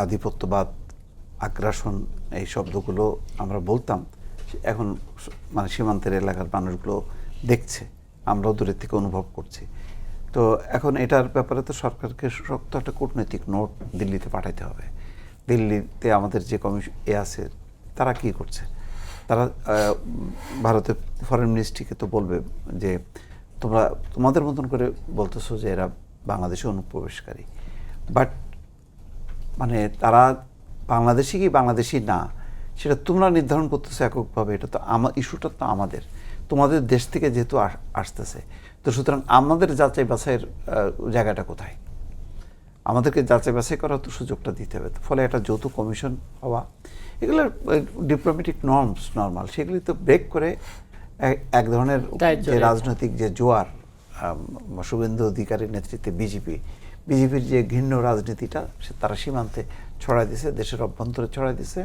আধিপত্যবাদ, আগ্রাসন এই শব্দগুলো আমরা বলতাম, এখন মানে সীমান্তের এলাকার মানুষগুলো দেখছে, আমরাও দূরের থেকে অনুভব করছি। তো এখন এটার ব্যাপারে তো সরকারকে শক্ত একটা কূটনৈতিক নোট দিল্লিতে পাঠাইতে হবে। দিল্লিতে আমাদের যে কমিশন আছে তারা কি করছে, তারা ভারতের ফরেন মিনিস্ট্রিকে তো বলবে যে তোমরা তোমাদের মতন করে বলতেছো যে এরা বাংলাদেশে অনুপ্রবেশকারী, বাট মানে তারা বাংলাদেশি কি বাংলাদেশি না সেটা তোমরা নির্ধারণ করতেছো এককভাবে। এটা তো ইস্যুটা তো আমাদের, তোমাদের দেশ থেকে যেহেতু আসতেছে, তো সুতরাং আমাদের যাচাই বাছাইয়ের জায়গাটা কোথায়? আমাদেরকে যাচাই বাছাই করার তো সুযোগটা দিতে হবে। ফলে একটা যৌথ কমিশন হওয়া, এগুলোর ডিপ্লোম্যাটিক নর্মাল, সেগুলি তো ব্রেক করে এক ধরনের যে রাজনৈতিক যে জোয়ার, শুভেন্দু অধিকারীর নেতৃত্বে বিজেপির যে ঘৃণ্য রাজনীতিটা তারা সীমান্তে ছড়াই দিছে, দেশের অভ্যন্তরে ছড়াই দিছে,